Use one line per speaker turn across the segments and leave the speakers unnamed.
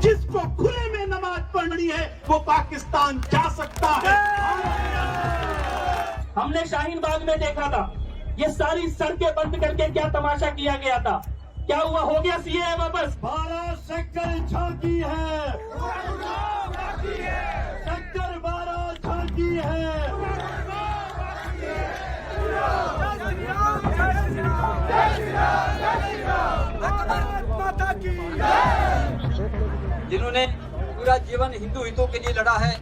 जिसको खुले में नमाज पढ़नी है वो पाकिस्तान जा सकता है।
हमने शाहीन बाग में देखा था, ये सारी सड़कें बंद करके क्या तमाशा किया गया था। क्या हुआ, हो गया सीए वापस।
12 सेक्टर झांकी है, सेक्टर 12 झांकी है।
जिन्होंने पूरा जीवन हिंदू हितों के लिए लड़ा है,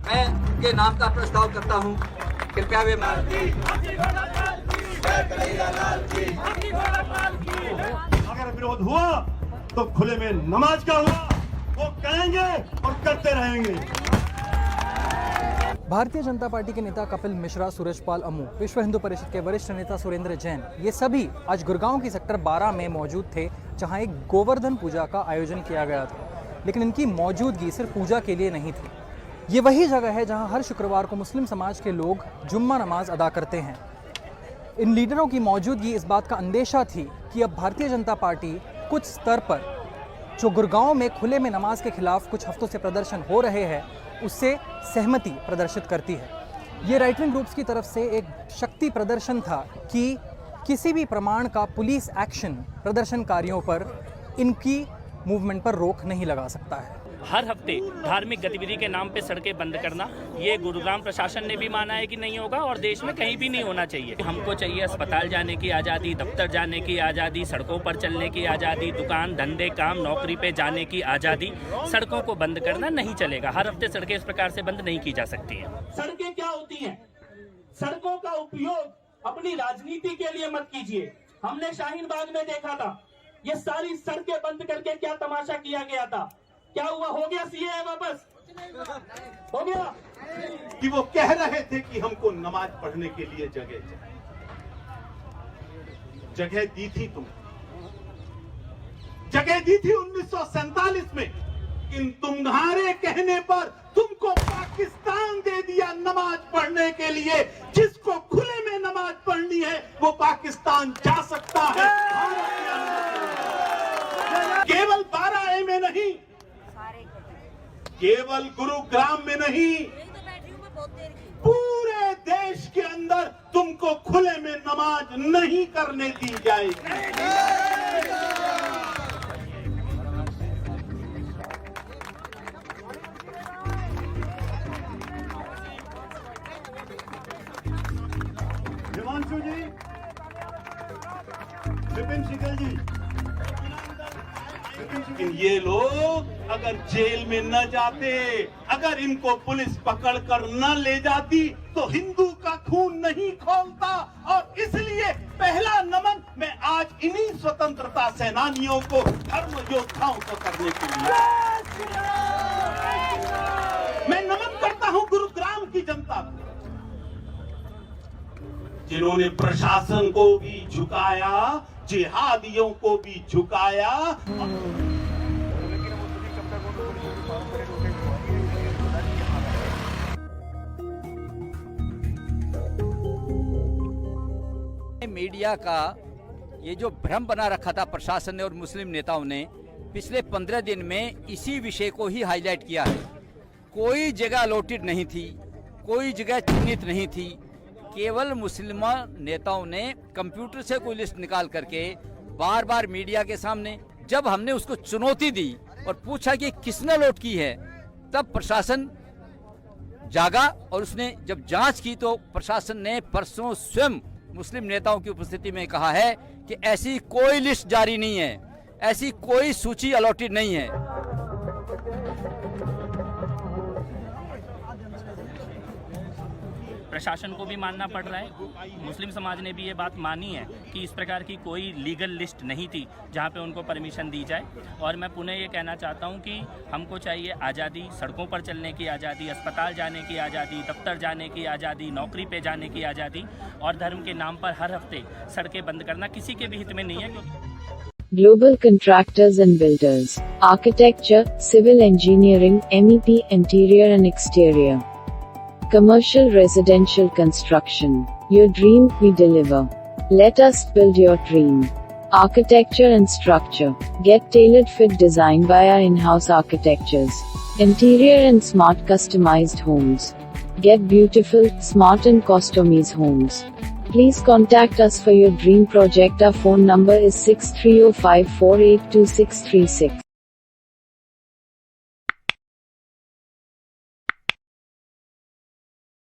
मैं उनके नाम का प्रस्ताव करता हूं। कृपया वे
अगर विरोध हुआ तो खुले में नमाज का हुआ, वो कहेंगे और करते रहेंगे।
भारतीय जनता पार्टी के नेता कपिल मिश्रा, सूरजपाल अमू, विश्व हिंदू परिषद के वरिष्ठ नेता सुरेंद्र जैन, ये सभी आज गुड़गांव की सेक्टर 12 में मौजूद थे, जहां एक गोवर्धन पूजा का आयोजन किया गया था। लेकिन इनकी मौजूदगी सिर्फ पूजा के लिए नहीं थी। ये वही जगह है जहां हर शुक्रवार को मुस्लिम समाज के लोग जुम्मा नमाज अदा करते हैं। इन लीडरों की मौजूदगी इस बात का अंदेशा थी कि अब भारतीय जनता पार्टी कुछ स्तर पर जो गुड़गांव में खुले में नमाज के खिलाफ कुछ हफ्तों से प्रदर्शन हो रहे हैं, उससे सहमति प्रदर्शित करती है। ये राइट विंग ग्रुप्स की तरफ से एक शक्ति प्रदर्शन था कि किसी भी प्रमाण का पुलिस एक्शन प्रदर्शनकारियों पर, इनकी मूवमेंट पर रोक नहीं लगा सकता है।
हर हफ्ते धार्मिक गतिविधि के नाम पे सड़कें बंद करना, ये गुरुग्राम प्रशासन ने भी माना है कि नहीं होगा और देश में कहीं भी नहीं होना चाहिए। हमको चाहिए अस्पताल जाने की आज़ादी, दफ्तर जाने की आज़ादी, सड़कों पर चलने की आज़ादी, दुकान धंधे काम नौकरी पे जाने की आज़ादी। सड़कों को बंद करना नहीं चलेगा। हर हफ्ते सड़कें इस प्रकार से बंद नहीं की जा सकती हैं। सड़कें क्या होती हैं? सड़कों का उपयोग अपनी राजनीति के लिए मत कीजिए। हमने शाहीन बाग में देखा था, ये सारी सड़कें बंद करके क्या तमाशा किया गया था। क्या हुआ, हो गया सीए वापस, हो गया।
कि वो कह रहे थे कि हमको नमाज पढ़ने के लिए जगह दी थी, जगह दी थी 1947 में। इन तुम्हारे कहने पर तुमको पाकिस्तान दे दिया नमाज पढ़ने के लिए। जिसको खुले में नमाज पढ़नी है वो पाकिस्तान जा सकता है। केवल 12A में नहीं, केवल गुरुग्राम में नहीं, पूरे देश के अंदर तुमको खुले में नमाज नहीं करने दी जाएगी। हिमांशु जी, विपिन शिकल जी, ये लोग अगर जेल में न जाते, अगर इनको पुलिस पकड़कर न ले जाती तो हिंदू का खून नहीं खौलता। और इसलिए पहला नमन मैं आज इन्हीं स्वतंत्रता सेनानियों को, धर्म योद्धाओं को करने के लिए मैं नमन करता हूं गुरुग्राम की जनता को, जिन्होंने प्रशासन को भी झुकाया, जिहादियों को भी झुकाया।
मीडिया का ये जो भ्रम बना रखा था प्रशासन ने और मुस्लिम नेताओं ने, पिछले 15 दिन में इसी विषय को ही हाईलाइट किया है। कोई जगह अलॉटेड नहीं थी, कोई जगह चिन्हित नहीं थी। केवल मुस्लिम नेताओं ने कंप्यूटर से कोई लिस्ट निकाल करके बार बार मीडिया के सामने, जब हमने उसको चुनौती दी और पूछा कि किसने अलॉट की है, तब प्रशासन जागा और उसने जब जांच की तो प्रशासन ने परसों स्वयं मुस्लिम नेताओं की उपस्थिति में कहा है कि ऐसी कोई लिस्ट जारी नहीं है, ऐसी कोई सूची अलॉटेड नहीं है।
प्रशासन को भी मानना पड़ रहा है। मुस्लिम समाज ने भी ये बात मानी है कि इस प्रकार की कोई लीगल लिस्ट नहीं थी जहाँ पे उनको परमिशन दी जाए। और मैं पुनः ये कहना चाहता हूँ कि हमको चाहिए आज़ादी, सड़कों पर चलने की आज़ादी, अस्पताल जाने की आज़ादी, दफ्तर जाने की आज़ादी, नौकरी पे जाने की आज़ादी। और धर्म के नाम पर हर हफ्ते सड़कें बंद करना किसी के भी हित में नहीं है।
Global Contractors and Builders, Architecture, Civil Engineering, MEP, Interior and Exterior, Commercial Residential Construction. Your dream, we deliver. Let us build your dream. Architecture and structure. Get tailored fit design by our in-house architects. Interior and smart customized homes. Get beautiful, smart and customized homes. Please contact us for your dream project. Our phone number is 6305482636.